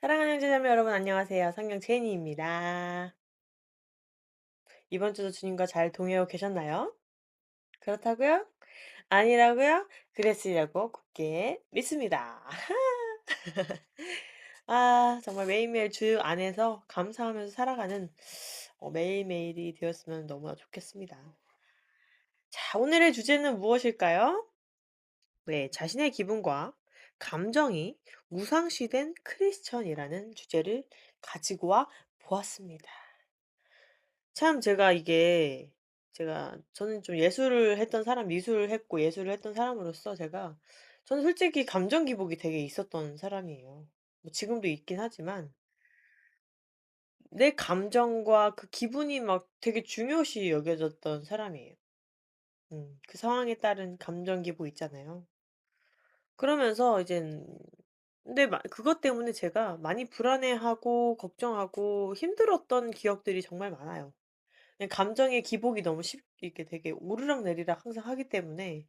사랑하는 형제자매 여러분 안녕하세요. 성경 제니입니다. 이번 주도 주님과 잘 동행하고 계셨나요? 그렇다고요? 아니라고요? 그랬으려고 굳게 믿습니다. 정말 매일매일 주 안에서 감사하면서 살아가는 매일매일이 되었으면 너무나 좋겠습니다. 자, 오늘의 주제는 무엇일까요? 네, 자신의 기분과 감정이 우상시된 크리스천이라는 주제를 가지고 와 보았습니다. 참 저는 좀 예술을 했던 사람 미술을 했고 예술을 했던 사람으로서 저는 솔직히 감정 기복이 되게 있었던 사람이에요. 뭐 지금도 있긴 하지만 내 감정과 그 기분이 막 되게 중요시 여겨졌던 사람이에요. 그 상황에 따른 감정 기복 있잖아요. 그러면서 이젠 근데 그것 때문에 제가 많이 불안해하고 걱정하고 힘들었던 기억들이 정말 많아요. 그냥 감정의 기복이 너무 이렇게 되게 오르락내리락 항상 하기 때문에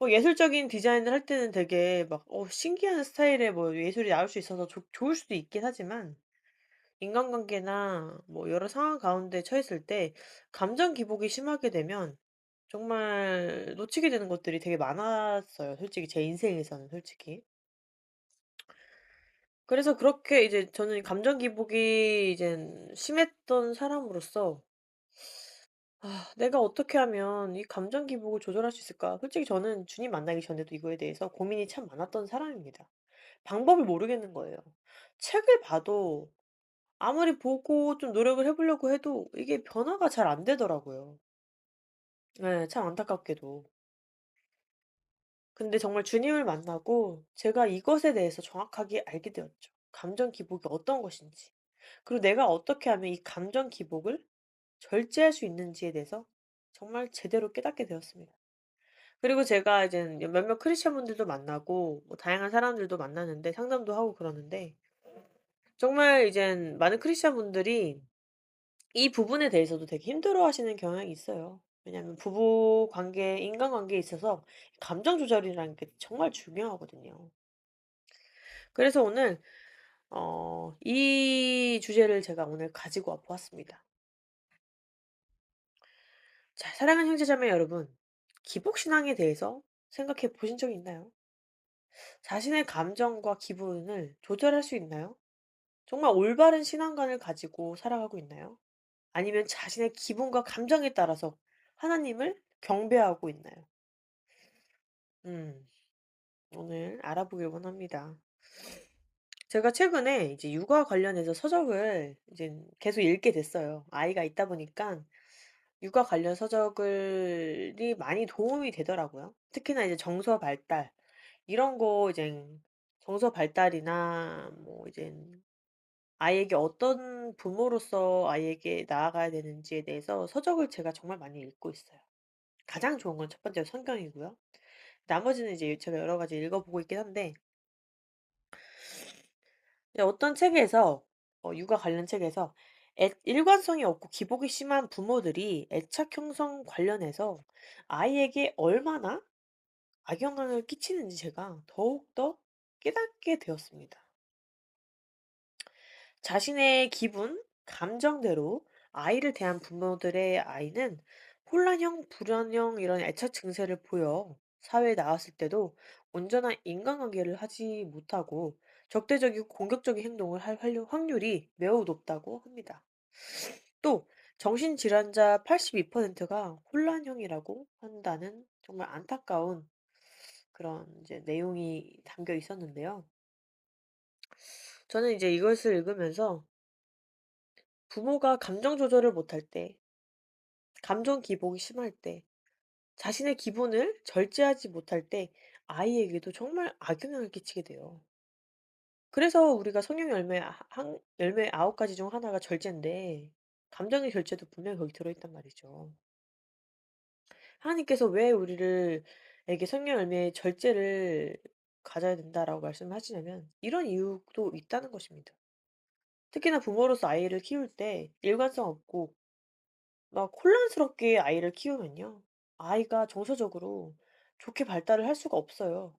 예술적인 디자인을 할 때는 되게 막 신기한 스타일의 예술이 나올 수 있어서 좋을 수도 있긴 하지만 인간관계나 여러 상황 가운데 처했을 때 감정 기복이 심하게 되면 정말 놓치게 되는 것들이 되게 많았어요, 솔직히 제 인생에서는 솔직히. 그래서 그렇게 이제 저는 감정 기복이 이젠 심했던 사람으로서 '내가 어떻게 하면 이 감정 기복을 조절할 수 있을까?' 솔직히 저는 주님 만나기 전에도 이거에 대해서 고민이 참 많았던 사람입니다. 방법을 모르겠는 거예요. 책을 봐도 아무리 보고 좀 노력을 해 보려고 해도 이게 변화가 잘 안 되더라고요. 예, 참 안타깝게도. 근데 정말 주님을 만나고 제가 이것에 대해서 정확하게 알게 되었죠. 감정 기복이 어떤 것인지. 그리고 내가 어떻게 하면 이 감정 기복을 절제할 수 있는지에 대해서 정말 제대로 깨닫게 되었습니다. 그리고 제가 이젠 몇몇 크리스천 분들도 만나고 다양한 사람들도 만나는데 상담도 하고 그러는데 정말 이젠 많은 크리스천 분들이 이 부분에 대해서도 되게 힘들어하시는 경향이 있어요. 왜냐하면 부부 관계, 인간관계에 있어서 감정 조절이라는 게 정말 중요하거든요. 그래서 오늘 이 주제를 제가 오늘 가지고 와 보았습니다. 자, 사랑하는 형제자매 여러분, 기복 신앙에 대해서 생각해 보신 적이 있나요? 자신의 감정과 기분을 조절할 수 있나요? 정말 올바른 신앙관을 가지고 살아가고 있나요? 아니면 자신의 기분과 감정에 따라서 하나님을 경배하고 있나요? 음, 오늘 알아보길 원합니다. 제가 최근에 이제 육아 관련해서 서적을 이제 계속 읽게 됐어요. 아이가 있다 보니까 육아 관련 서적을이 많이 도움이 되더라고요. 특히나 이제 정서 발달 이런 거 이제 정서 발달이나 이제 아이에게 어떤 부모로서 아이에게 나아가야 되는지에 대해서 서적을 제가 정말 많이 읽고 있어요. 가장 좋은 건 첫 번째로 성경이고요. 나머지는 이제 제가 여러 가지 읽어 보고 있긴 한데 이제 어떤 책에서 육아 관련 책에서 일관성이 없고 기복이 심한 부모들이 애착 형성 관련해서 아이에게 얼마나 악영향을 끼치는지 제가 더욱더 깨닫게 되었습니다. 자신의 기분, 감정대로 아이를 대한 부모들의 아이는 혼란형, 불안형 이런 애착 증세를 보여 사회에 나왔을 때도 온전한 인간관계를 하지 못하고 적대적이고 공격적인 행동을 할 확률이 매우 높다고 합니다. 또 정신질환자 82%가 혼란형이라고 한다는 정말 안타까운 그런 이제 내용이 담겨 있었는데요. 저는 이제 이것을 읽으면서 부모가 감정 조절을 못할 때, 감정 기복이 심할 때, 자신의 기분을 절제하지 못할 때 아이에게도 정말 악영향을 끼치게 돼요. 그래서 우리가 성경 열매 한 열매 9 가지 중 하나가 절제인데 감정의 절제도 분명히 거기 들어 있단 말이죠. 하나님께서 왜 우리를 에게 성령 열매의 절제를 가져야 된다라고 말씀하시냐면 이런 이유도 있다는 것입니다. 특히나 부모로서 아이를 키울 때 일관성 없고 막 혼란스럽게 아이를 키우면요. 아이가 정서적으로 좋게 발달을 할 수가 없어요.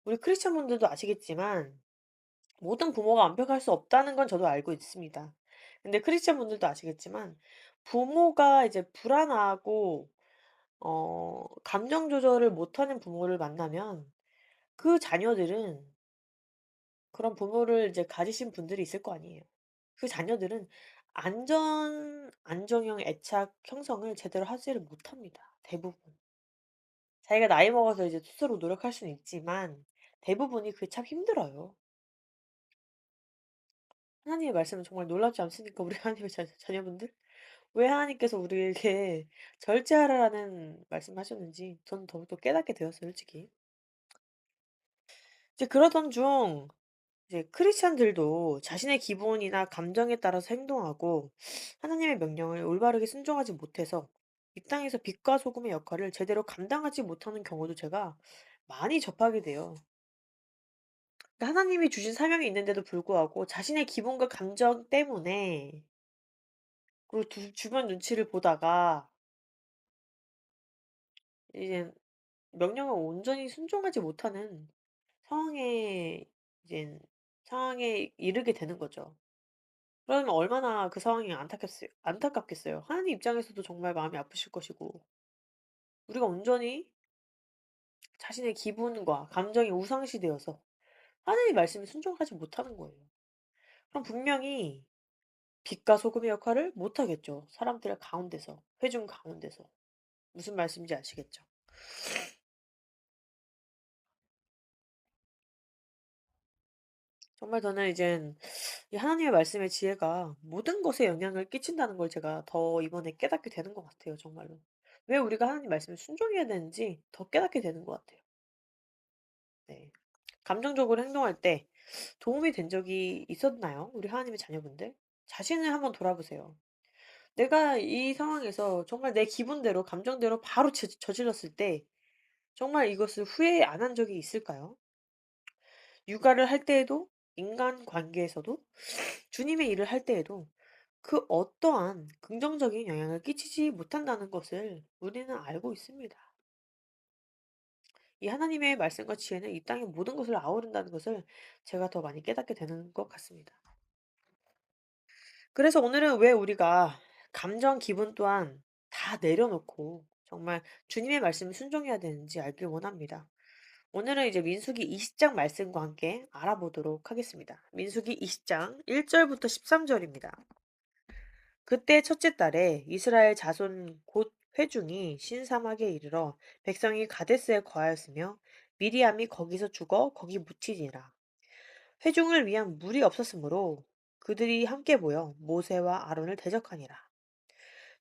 우리 크리스찬 분들도 아시겠지만 모든 부모가 완벽할 수 없다는 건 저도 알고 있습니다. 근데 크리스찬 분들도 아시겠지만 부모가 이제 불안하고 감정 조절을 못하는 부모를 만나면 그 자녀들은 그런 부모를 이제 가지신 분들이 있을 거 아니에요. 그 자녀들은 안정형 애착 형성을 제대로 하지를 못합니다, 대부분. 자기가 나이 먹어서 이제 스스로 노력할 수는 있지만 대부분이 그게 참 힘들어요. 하나님의 말씀은 정말 놀랍지 않습니까? 우리 하나님의 자녀분들? 왜 하나님께서 우리에게 절제하라는 말씀하셨는지 저는 더욱더 깨닫게 되었어요, 솔직히. 이제 그러던 중 이제 크리스찬들도 자신의 기분이나 감정에 따라서 행동하고 하나님의 명령을 올바르게 순종하지 못해서 이 땅에서 빛과 소금의 역할을 제대로 감당하지 못하는 경우도 제가 많이 접하게 돼요. 하나님이 주신 사명이 있는데도 불구하고 자신의 기분과 감정 때문에 그리고 주변 눈치를 보다가 이제 명령을 온전히 순종하지 못하는 상황에 이제 상황에 이르게 되는 거죠. 그러면 얼마나 그 상황이 안타깝겠어요. 하나님 입장에서도 정말 마음이 아프실 것이고 우리가 온전히 자신의 기분과 감정이 우상시되어서 하나님의 말씀에 순종하지 못하는 거예요. 그럼 분명히 빛과 소금의 역할을 못하겠죠. 사람들 가운데서, 회중 가운데서. 무슨 말씀인지 아시겠죠? 정말 저는 이젠 이 하나님의 말씀의 지혜가 모든 것에 영향을 끼친다는 걸 제가 더 이번에 깨닫게 되는 것 같아요, 정말로. 왜 우리가 하나님 말씀에 순종해야 되는지 더 깨닫게 되는 것 같아요. 네. 감정적으로 행동할 때 도움이 된 적이 있었나요? 우리 하나님의 자녀분들? 자신을 한번 돌아보세요. 내가 이 상황에서 정말 내 기분대로, 감정대로 바로 저질렀을 때 정말 이것을 후회 안 한 적이 있을까요? 육아를 할 때에도, 인간관계에서도, 주님의 일을 할 때에도 그 어떠한 긍정적인 영향을 끼치지 못한다는 것을 우리는 알고 있습니다. 이 하나님의 말씀과 지혜는 이 땅의 모든 것을 아우른다는 것을 제가 더 많이 깨닫게 되는 것 같습니다. 그래서 오늘은 왜 우리가 감정, 기분 또한 다 내려놓고 정말 주님의 말씀을 순종해야 되는지 알길 원합니다. 오늘은 이제 민수기 20장 말씀과 함께 알아보도록 하겠습니다. 민수기 20장 1절부터 13절입니다. 그때 첫째 달에 이스라엘 자손 곧 회중이 신사막에 이르러 백성이 가데스에 거하였으며 미리암이 거기서 죽어 거기 묻히니라. 회중을 위한 물이 없었으므로 그들이 함께 모여 모세와 아론을 대적하니라.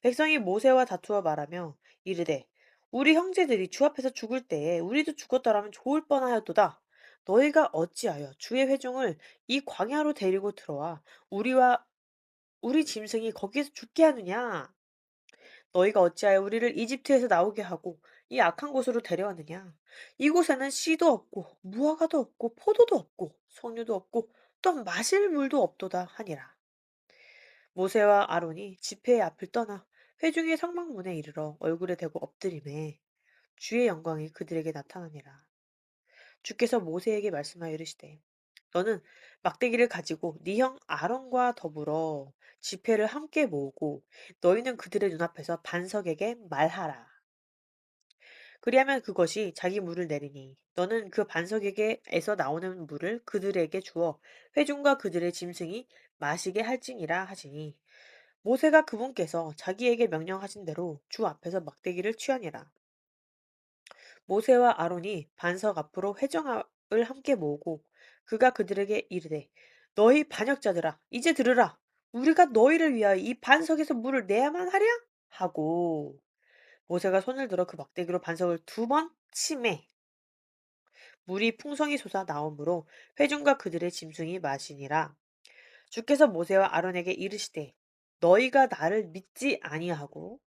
백성이 모세와 다투어 말하며 이르되 우리 형제들이 주 앞에서 죽을 때에 우리도 죽었더라면 좋을 뻔하였도다. 너희가 어찌하여 주의 회중을 이 광야로 데리고 들어와 우리와 우리 짐승이 거기에서 죽게 하느냐? 너희가 어찌하여 우리를 이집트에서 나오게 하고 이 악한 곳으로 데려왔느냐? 이곳에는 씨도 없고 무화과도 없고 포도도 없고 석류도 없고 또 마실 물도 없도다 하니라. 모세와 아론이 집회의 앞을 떠나 회중의 성막문에 이르러 얼굴에 대고 엎드리매 주의 영광이 그들에게 나타나니라. 주께서 모세에게 말씀하여 이르시되 너는 막대기를 가지고 네 형 아론과 더불어 집회를 함께 모으고 너희는 그들의 눈앞에서 반석에게 말하라. 그리하면 그것이 자기 물을 내리니 너는 그 반석에게에서 나오는 물을 그들에게 주어 회중과 그들의 짐승이 마시게 할지니라 하시니 모세가 그분께서 자기에게 명령하신 대로 주 앞에서 막대기를 취하니라. 모세와 아론이 반석 앞으로 회정을 함께 모으고 그가 그들에게 이르되 너희 반역자들아 이제 들으라 우리가 너희를 위하여 이 반석에서 물을 내야만 하랴 하고 모세가 손을 들어 그 막대기로 반석을 두 번 치매 물이 풍성이 솟아 나오므로 회중과 그들의 짐승이 마시니라. 주께서 모세와 아론에게 이르시되 너희가 나를 믿지 아니하고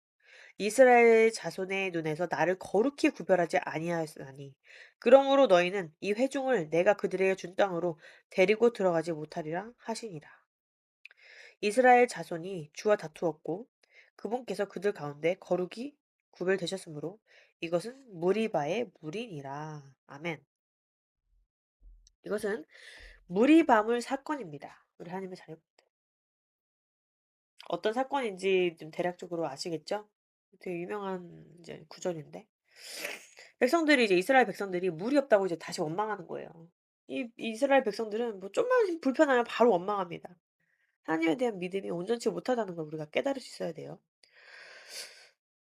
이스라엘 자손의 눈에서 나를 거룩히 구별하지 아니하였으니 그러므로 너희는 이 회중을 내가 그들에게 준 땅으로 데리고 들어가지 못하리라 하시니라. 이스라엘 자손이 주와 다투었고 그분께서 그들 가운데 거룩이 구별되셨으므로 이것은 무리바의 물이니라. 아멘. 이것은 무리바물 사건입니다. 우리 하나님의 자녀분들. 어떤 사건인지 좀 대략적으로 아시겠죠? 되게 유명한 이제 구절인데 백성들이 이제 이스라엘 백성들이 물이 없다고 이제 다시 원망하는 거예요. 이 이스라엘 백성들은 뭐 좀만 불편하면 바로 원망합니다. 하나님에 대한 믿음이 온전치 못하다는 걸 우리가 깨달을 수 있어야 돼요.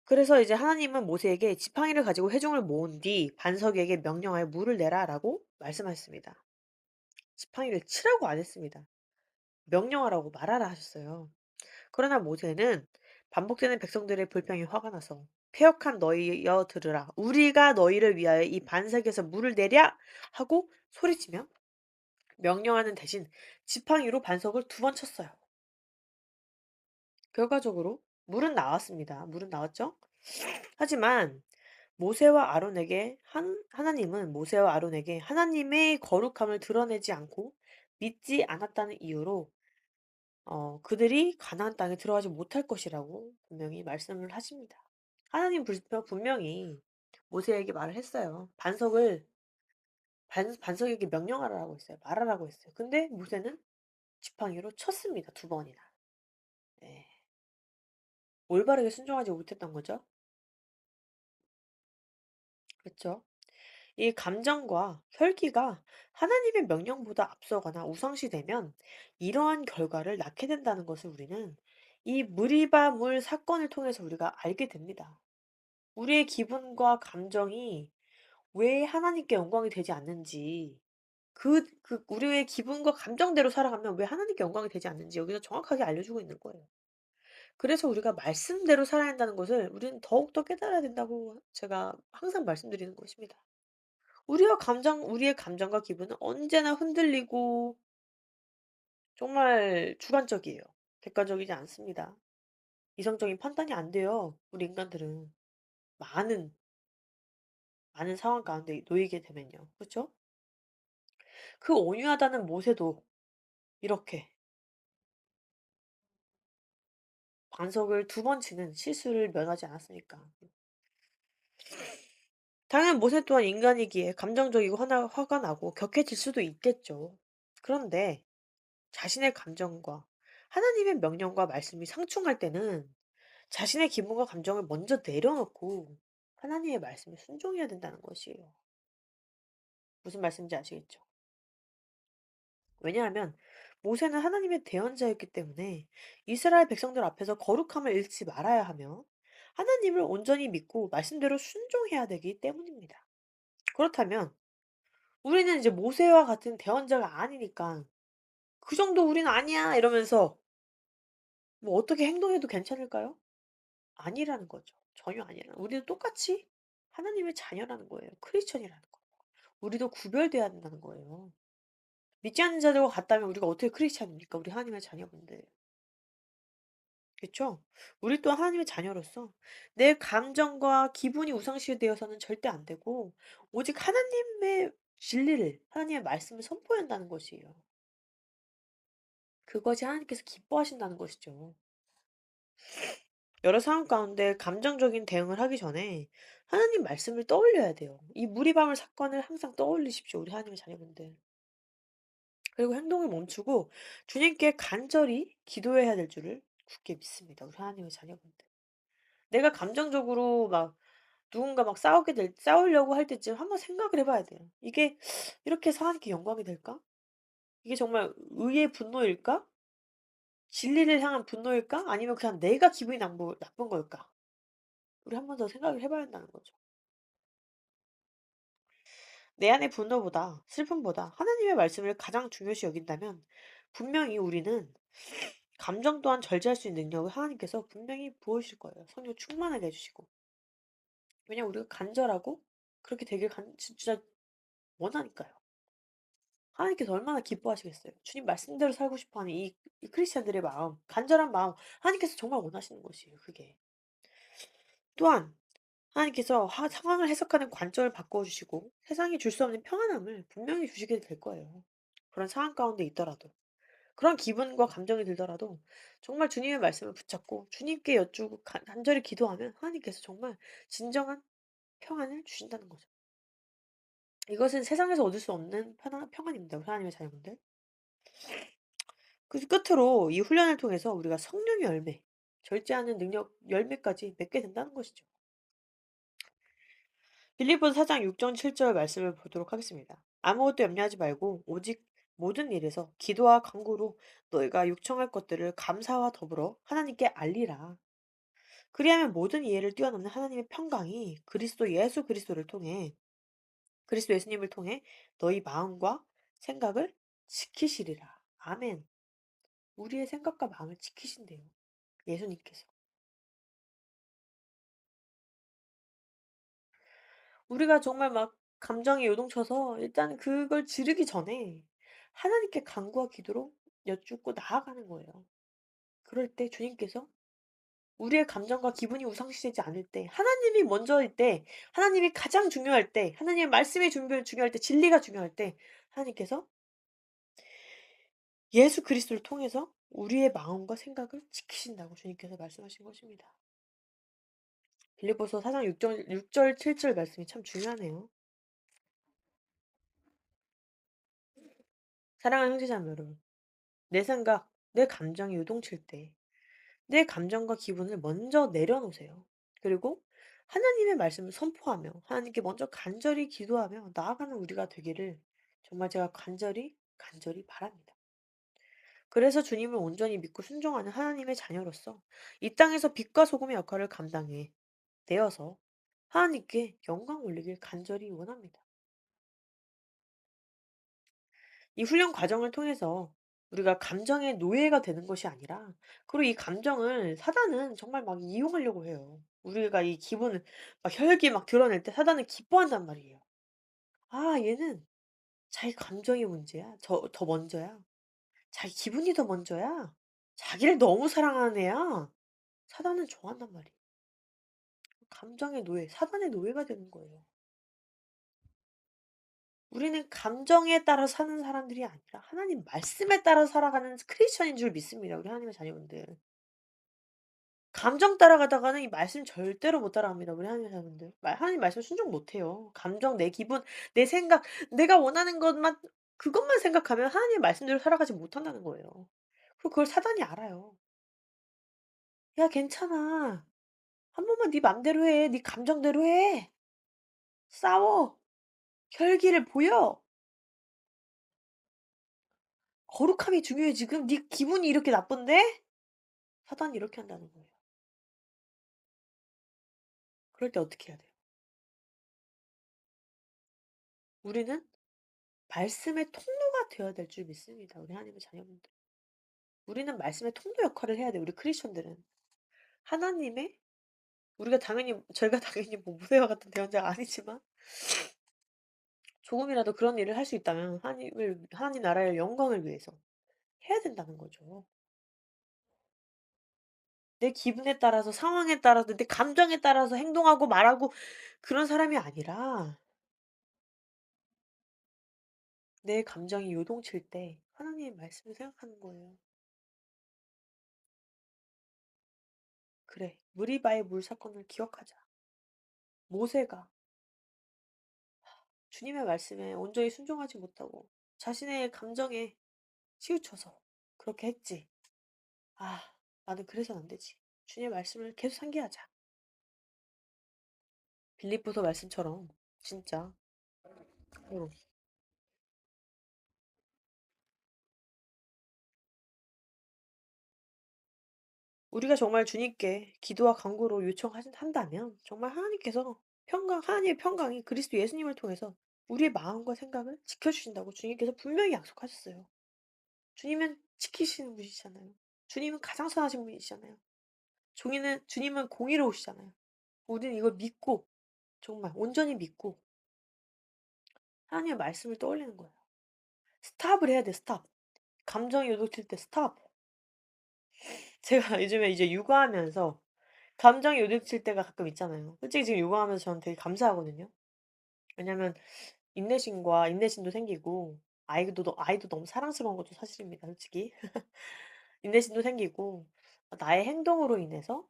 그래서 이제 하나님은 모세에게 지팡이를 가지고 회중을 모은 뒤 반석에게 명령하여 물을 내라라고 말씀하셨습니다. 지팡이를 치라고 안 했습니다. 명령하라고 말하라 하셨어요. 그러나 모세는 반복되는 백성들의 불평이 화가 나서 패역한 너희여 들으라. 우리가 너희를 위하여 이 반석에서 물을 내랴 하고 소리치며 명령하는 대신 지팡이로 반석을 두 번 쳤어요. 결과적으로 물은 나왔습니다. 물은 나왔죠? 하지만 모세와 아론에게 하나님은 모세와 아론에게 하나님의 거룩함을 드러내지 않고 믿지 않았다는 이유로 그들이 가나안 땅에 들어가지 못할 것이라고 분명히 말씀을 하십니다. 하나님 분명히 모세에게 말을 했어요. 반석에게 명령하라고 했어요. 말하라고 했어요. 근데 모세는 지팡이로 쳤습니다. 두 번이나. 네. 올바르게 순종하지 못했던 거죠. 그렇죠? 이 감정과 혈기가 하나님의 명령보다 앞서거나 우상시되면 이러한 결과를 낳게 된다는 것을 우리는 이 무리바 물 사건을 통해서 우리가 알게 됩니다. 우리의 기분과 감정이 왜 하나님께 영광이 되지 않는지, 우리의 기분과 감정대로 살아가면 왜 하나님께 영광이 되지 않는지 여기서 정확하게 알려주고 있는 거예요. 그래서 우리가 말씀대로 살아야 한다는 것을 우리는 더욱더 깨달아야 된다고 제가 항상 말씀드리는 것입니다. 우리의 감정과 기분은 언제나 흔들리고 정말 주관적이에요. 객관적이지 않습니다. 이성적인 판단이 안 돼요. 우리 인간들은. 많은, 많은 상황 가운데 놓이게 되면요. 그렇죠? 그 온유하다는 모세도 이렇게 반석을 두 번 치는 실수를 면하지 않았으니까. 당연 모세 또한 인간이기에 감정적이고 화가 나고 격해질 수도 있겠죠. 그런데 자신의 감정과 하나님의 명령과 말씀이 상충할 때는 자신의 기분과 감정을 먼저 내려놓고 하나님의 말씀에 순종해야 된다는 것이에요. 무슨 말씀인지 아시겠죠? 왜냐하면 모세는 하나님의 대언자였기 때문에 이스라엘 백성들 앞에서 거룩함을 잃지 말아야 하며 하나님을 온전히 믿고 말씀대로 순종해야 되기 때문입니다. 그렇다면 우리는 이제 모세와 같은 대언자가 아니니까 그 정도 우리는 아니야 이러면서 뭐 어떻게 행동해도 괜찮을까요? 아니라는 거죠. 전혀 아니라. 우리도 똑같이 하나님의 자녀라는 거예요. 크리스천이라는 거. 우리도 구별돼야 된다는 거예요. 믿지 않는 자들과 같다면 우리가 어떻게 크리스찬입니까? 우리 하나님의 자녀분들. 그쵸? 우리 또한 하나님의 자녀로서 내 감정과 기분이 우상시 되어서는 절대 안 되고 오직 하나님의 진리를 하나님의 말씀을 선포해야 한다는 것이에요. 그것이 하나님께서 기뻐하신다는 것이죠. 여러 상황 가운데 감정적인 대응을 하기 전에 하나님 말씀을 떠올려야 돼요. 이 무리밤을 사건을 항상 떠올리십시오. 우리 하나님의 자녀분들. 그리고 행동을 멈추고 주님께 간절히 기도해야 될 줄을 굳게 믿습니다. 우리 하나님의 자녀분들. 내가 감정적으로 막 누군가 막 싸우려고 할 때쯤 한번 생각을 해봐야 돼요. 이게 이렇게 해서 하나님께 영광이 될까? 이게 정말 의의 분노일까? 진리를 향한 분노일까? 아니면 그냥 내가 기분이 나쁜 걸까? 우리 한 번 더 생각을 해봐야 한다는 거죠. 내 안의 분노보다 슬픔보다 하나님의 말씀을 가장 중요시 여긴다면 분명히 우리는 감정 또한 절제할 수 있는 능력을 하나님께서 분명히 부으실 거예요. 성령 충만하게 해주시고. 왜냐면 우리가 간절하고 그렇게 되길 진짜 원하니까요. 하나님께서 얼마나 기뻐하시겠어요. 주님 말씀대로 살고 싶어하는 이 크리스찬들의 마음, 간절한 마음, 하나님께서 정말 원하시는 것이에요. 그게. 또한 하나님께서 상황을 해석하는 관점을 바꿔주시고 세상이 줄 수 없는 평안함을 분명히 주시게 될 거예요. 그런 상황 가운데 있더라도. 그런 기분과 감정이 들더라도 정말 주님의 말씀을 붙잡고 주님께 여쭈고 간절히 기도하면 하나님께서 정말 진정한 평안을 주신다는 거죠. 이것은 세상에서 얻을 수 없는 평안입니다, 우리 하나님의 자녀분들. 그 끝으로 이 훈련을 통해서 우리가 성령의 열매, 절제하는 능력 열매까지 맺게 된다는 것이죠. 빌립보서 4장 6절 7절 말씀을 보도록 하겠습니다. 아무것도 염려하지 말고 오직 모든 일에서 기도와 간구로 너희가 요청할 것들을 감사와 더불어 하나님께 알리라. 그리하면 모든 이해를 뛰어넘는 하나님의 평강이 그리스도 예수님을 통해 너희 마음과 생각을 지키시리라. 아멘. 우리의 생각과 마음을 지키신대요, 예수님께서. 우리가 정말 막 감정이 요동쳐서 일단 그걸 지르기 전에 하나님께 간구와 기도로 여쭙고 나아가는 거예요. 그럴 때 주님께서 우리의 감정과 기분이 우상시되지 않을 때, 하나님이 먼저일 때, 하나님이 가장 중요할 때, 하나님의 말씀이 중요할 때, 진리가 중요할 때 하나님께서 예수 그리스도를 통해서 우리의 마음과 생각을 지키신다고 주님께서 말씀하신 것입니다. 빌립보서 4장 6절 7절 말씀이 참 중요하네요. 사랑하는 형제자매 여러분, 내 생각, 내 감정이 요동칠 때 내 감정과 기분을 먼저 내려놓으세요. 그리고 하나님의 말씀을 선포하며 하나님께 먼저 간절히 기도하며 나아가는 우리가 되기를 정말 제가 간절히 바랍니다. 그래서 주님을 온전히 믿고 순종하는 하나님의 자녀로서 이 땅에서 빛과 소금의 역할을 감당해 내어서 하나님께 영광 올리길 간절히 원합니다. 이 훈련 과정을 통해서 우리가 감정의 노예가 되는 것이 아니라, 그리고 이 감정을 사단은 정말 막 이용하려고 해요. 우리가 이 기분을 막 혈기 막 드러낼 때 사단은 기뻐한단 말이에요. '아 얘는 자기 감정이 문제야. 더 먼저야. 자기 기분이 더 먼저야. 자기를 너무 사랑하는 애야.' 사단은 좋아한단 말이에요. 감정의 노예, 사단의 노예가 되는 거예요. 우리는 감정에 따라 사는 사람들이 아니라 하나님 말씀에 따라 살아가는 크리스천인 줄 믿습니다, 우리 하나님의 자녀분들. 감정 따라가다가는 이 말씀 절대로 못 따라갑니다, 우리 하나님의 자녀분들. 하나님 말씀 순종 못 해요. 감정, 내 기분, 내 생각, 내가 원하는 것만, 그것만 생각하면 하나님의 말씀대로 살아가지 못한다는 거예요. 그리고 그걸 사단이 알아요. "야 괜찮아. 한 번만 네 맘대로 해. 네 감정대로 해. 싸워. 혈기를 보여. 거룩함이 중요해 지금. 네 기분이 이렇게 나쁜데?" 사단이 이렇게 한다는 거예요. 그럴 때 어떻게 해야 돼요? 우리는 말씀의 통로가 되어야 될 줄 믿습니다, 우리 하나님의 자녀분들. 우리는 말씀의 통로 역할을 해야 돼요, 우리 크리스천들은. 하나님의, 우리가 당연히 저희가 당연히 뭐 모세와 같은 대언자가 아니지만 조금이라도 그런 일을 할 수 있다면 하나님 나라의 영광을 위해서 해야 된다는 거죠. 내 기분에 따라서, 상황에 따라서, 내 감정에 따라서 행동하고 말하고 그런 사람이 아니라, 내 감정이 요동칠 때 하나님의 말씀을 생각하는 거예요. '그래. 무리바의 물 사건을 기억하자.' 모세가 주님의 말씀에 온전히 순종하지 못하고 자신의 감정에 치우쳐서 그렇게 했지. '아 나는 그래서는 안 되지. 주님의 말씀을 계속 상기하자.' 빌립보서 말씀처럼 진짜 어 우리가 정말 주님께 기도와 간구로 한다면 정말 하나님의 평강이 그리스도 예수님을 통해서 우리의 마음과 생각을 지켜 주신다고 주님께서 분명히 약속하셨어요. 주님은 지키시는 분이시잖아요. 주님은 가장 선하신 분이시잖아요. 주님은 공의로우시잖아요. 우리는 이걸 믿고, 정말 온전히 믿고 하나님의 말씀을 떠올리는 거예요. 스탑을 해야 돼, 스탑. 감정이 요동칠 때 스탑. 제가 요즘에 이제 육아하면서 감정이 요동칠 때가 가끔 있잖아요. 솔직히 지금 육아하면서 저는 되게 감사하거든요. 왜냐면 인내심도 생기고, 아이도 너무 사랑스러운 것도 사실입니다, 솔직히. 인내심도 생기고, 나의 행동으로 인해서,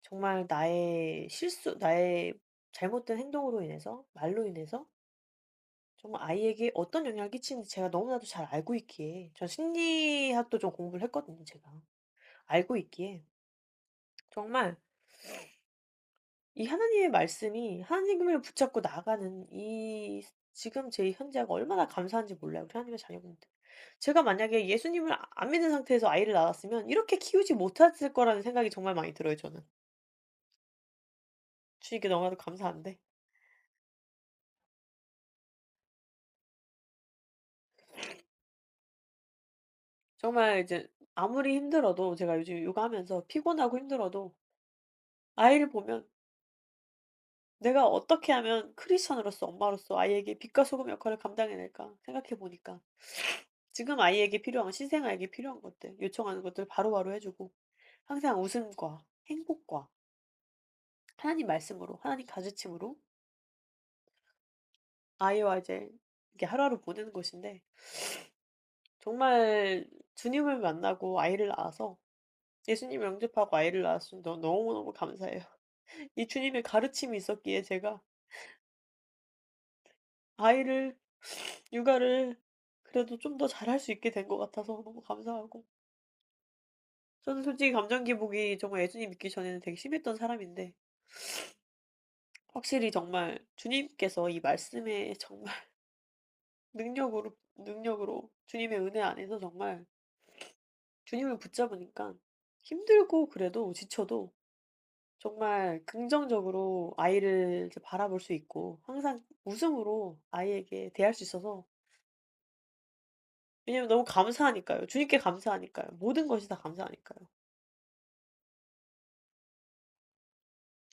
정말 나의 잘못된 행동으로 인해서, 말로 인해서 정말 아이에게 어떤 영향을 끼치는지 제가 너무나도 잘 알고 있기에 전 심리학도 좀 공부를 했거든요 제가. 알고 있기에 정말 이 하나님의 말씀이 하나님을 붙잡고 나가는 이 지금 제 현재가 얼마나 감사한지 몰라요, 우리 하나님의 자녀분들. 제가 만약에 예수님을 안 믿는 상태에서 아이를 낳았으면 이렇게 키우지 못했을 거라는 생각이 정말 많이 들어요, 저는. 주님께 너무나도 감사한데 정말 이제 아무리 힘들어도 제가 요즘 육아하면서 피곤하고 힘들어도 아이를 보면 '내가 어떻게 하면 크리스천으로서 엄마로서 아이에게 빛과 소금 역할을 감당해낼까?' 생각해 보니까 지금 아이에게 필요한 신생아에게 필요한 것들 요청하는 것들 바로바로 해 주고 항상 웃음과 행복과 하나님 말씀으로 하나님 가르침으로 아이와 이제 이렇게 하루하루 보내는 것인데 정말 주님을 만나고 아이를 낳아서 예수님을 영접하고 아이를 낳았으니 너무너무 감사해요. 이 주님의 가르침이 있었기에 제가 아이를 육아를 그래도 좀 더 잘할 수 있게 된 것 같아서 너무 감사하고 저는 솔직히 감정 기복이 정말 예수님 믿기 전에는 되게 심했던 사람인데 확실히 정말 주님께서 이 말씀에 정말 능력으로 주님의 은혜 안에서 정말 주님을 붙잡으니까 힘들고 그래도 지쳐도 정말 긍정적으로 아이를 이제 바라볼 수 있고 항상 웃음으로 아이에게 대할 수 있어서 왜냐면 너무 감사하니까요. 주님께 감사하니까요. 모든 것이 다 감사하니까요.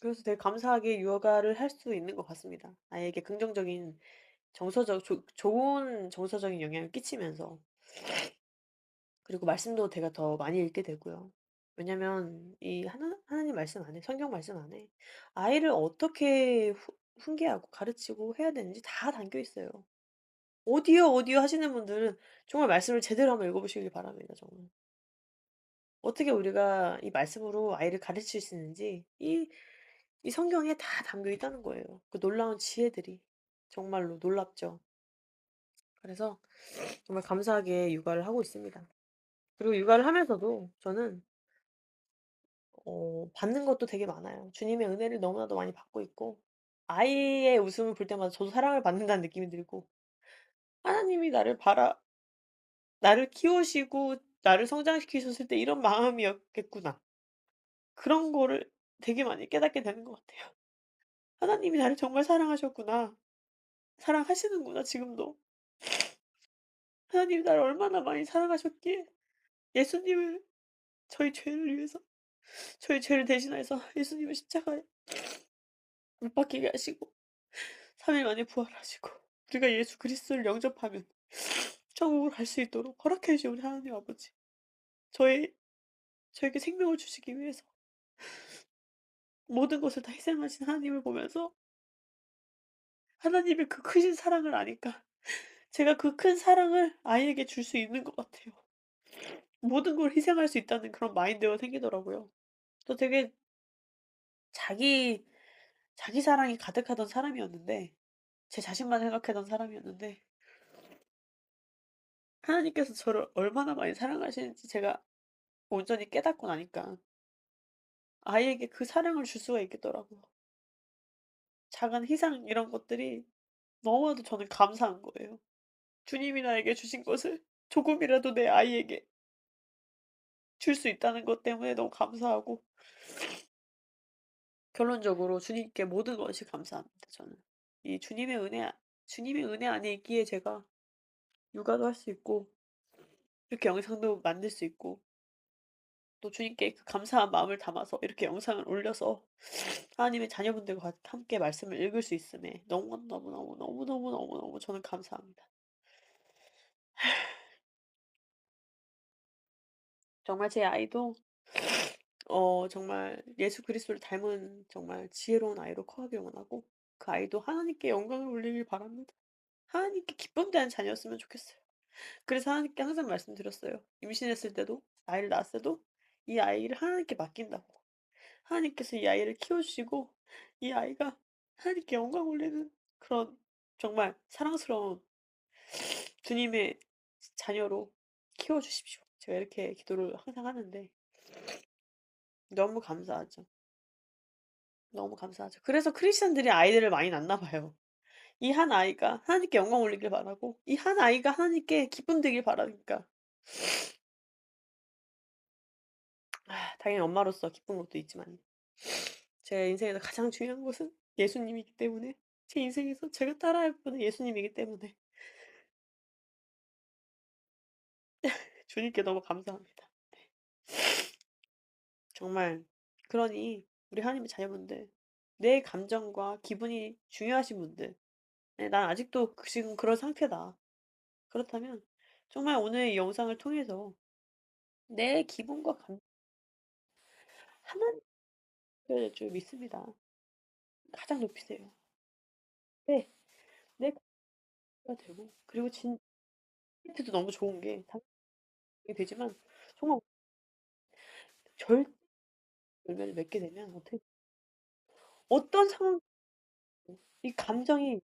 그래서 되게 감사하게 육아를 할 수 있는 것 같습니다. 아이에게 긍정적인 정서적 좋은 정서적인 영향을 끼치면서 그리고 말씀도 제가 더 많이 읽게 되고요. 왜냐면 이 하나님 말씀 안에 성경 말씀 안에 아이를 어떻게 훈계하고 가르치고 해야 되는지 다 담겨 있어요. 어디요 하시는 분들은 정말 말씀을 제대로 한번 읽어 보시길 바랍니다 정말. 어떻게 우리가 이 말씀으로 아이를 가르칠 수 있는지 이 성경에 다 담겨 있다는 거예요. 그 놀라운 지혜들이. 정말로 놀랍죠. 그래서 정말 감사하게 육아를 하고 있습니다. 그리고 육아를 하면서도 저는 받는 것도 되게 많아요. 주님의 은혜를 너무나도 많이 받고 있고 아이의 웃음을 볼 때마다 저도 사랑을 받는다는 느낌이 들고 '하나님이 나를 키우시고 나를 성장시키셨을 때 이런 마음이었겠구나.' 그런 거를 되게 많이 깨닫게 되는 것 같아요. '하나님이 나를 정말 사랑하셨구나. 사랑하시는구나 지금도. 하나님이 나를 얼마나 많이 사랑하셨기에 예수님을 저희 죄를 위해서 저희 죄를 대신해서 예수님을 십자가에 못 박히게 하시고 3일 만에 부활하시고 우리가 예수 그리스도를 영접하면 천국을 갈 수 있도록 허락해 주신 우리 하나님 아버지. 저희 저에게 생명을 주시기 위해서 모든 것을 다 희생하신 하나님을 보면서 하나님의 그 크신 사랑을 아니까 제가 그 큰 사랑을 아이에게 줄 수 있는 것 같아요. 모든 걸 희생할 수 있다는 그런 마인드가 생기더라고요. 저 되게 자기 자기 사랑이 가득하던 사람이었는데 제 자신만 생각하던 사람이었는데 하나님께서 저를 얼마나 많이 사랑하시는지 제가 온전히 깨닫고 나니까 아이에게 그 사랑을 줄 수가 있겠더라고요. 작은 희생 이런 것들이 너무나도 저는 감사한 거예요. 주님이 나에게 주신 것을 조금이라도 내 아이에게 줄 수 있다는 것 때문에 너무 감사하고 결론적으로 주님께 모든 것이 감사합니다 저는. 이 주님의 은혜 안에 있기에 제가 육아도 할 수 있고 이렇게 영상도 만들 수 있고 또 주님께 그 감사한 마음을 담아서 이렇게 영상을 올려서 하나님의 자녀분들과 함께 말씀을 읽을 수 있음에 너무너무너무너무너무너무 저는 감사합니다. 정말 제 아이도 정말 예수 그리스도를 닮은 정말 지혜로운 아이로 커가길 원하고 그 아이도 하나님께 영광을 올리길 바랍니다. 하나님께 기쁨 되는 자녀였으면 좋겠어요. 그래서 하나님께 항상 말씀드렸어요. 임신했을 때도 아이를 낳았을 때도 이 아이를 하나님께 맡긴다고. 하나님께서 이 아이를 키워주시고 이 아이가 하나님께 영광 올리는 그런 정말 사랑스러운 주님의 자녀로 키워 주십시오. 제가 이렇게 기도를 항상 하는데 너무 감사하죠. 너무 감사하죠. 그래서 크리스찬들이 아이들을 많이 낳나 봐요. 이 한 아이가 하나님께 영광 올리길 바라고 이 한 아이가 하나님께 기쁨 되길 바라니까. 당연히 엄마로서 기쁜 것도 있지만 제 인생에서 가장 중요한 것은 예수님이기 때문에 제 인생에서 제가 따라할 분은 예수님이기 때문에 주님께 너무 감사합니다. 네. 정말 그러니 우리 하나님의 자녀분들 내 감정과 기분이 중요하신 분들 네, '난 아직도 지금 그런 상태다.' 그렇다면 정말 오늘 이 영상을 통해서 내 기분과 감 하나님을 좀 믿습니다. 가장 높이세요. 네. 내 가 되고 그리고 도 너무 좋은 게 당연히 되지만 정말 절대 열매를 맺게 되면 어떻게 어떤 상황 이 감정이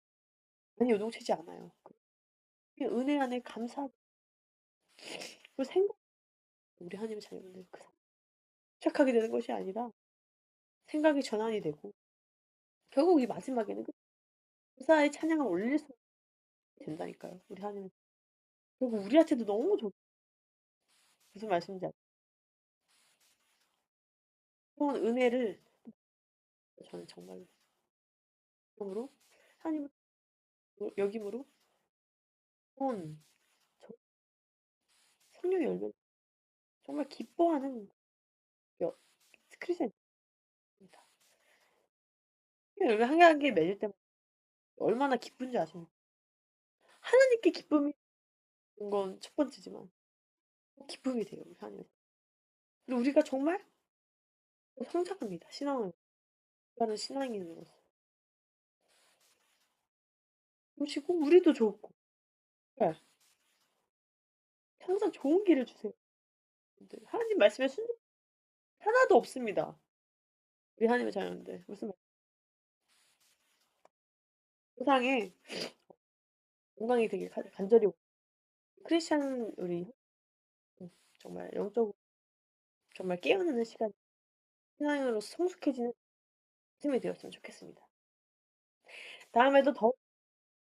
많이 요동치지 않아요. 그 은혜 안에 감사하고 그 생각 우리 하나님의 자녀분들 그 착하게 되는 것이 아니라 생각이 전환이 되고 결국 이 마지막에는 그 감사의 찬양을 올릴 수 된다니까요. 우리 하나님은 그리고 우리한테도 너무 무슨 말씀인지 그런 은혜를 저는 정말로 으로 하나님을 여김으로 그런 저 성령의 열매를 정말 기뻐하는 여 크리스찬입니다. 성령의 열매 한 개 한 개 맺을 때마다 얼마나 기쁜지 아십니까? 하나님께 기쁨이 는 건 첫 번째지만 기쁨이 돼요, 우리 하나님. 그리고 우리가 정말 성장합니다, 신앙을 하는 신앙인으로서. 보시고 우리도 좋고 예 항상 좋은 길을 주세요. 여러분들. 하나님 말씀에 순종 하나도 없습니다. 우리 하나님의 자녀인데 무슨 말 세상에 건강이 되길 간절히 크리스찬 우리 정말 영적으로 정말 깨어나는 시간 신앙인으로서 성숙해지는 틈이 되었으면 좋겠습니다. 다음에도 더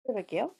뵐게요.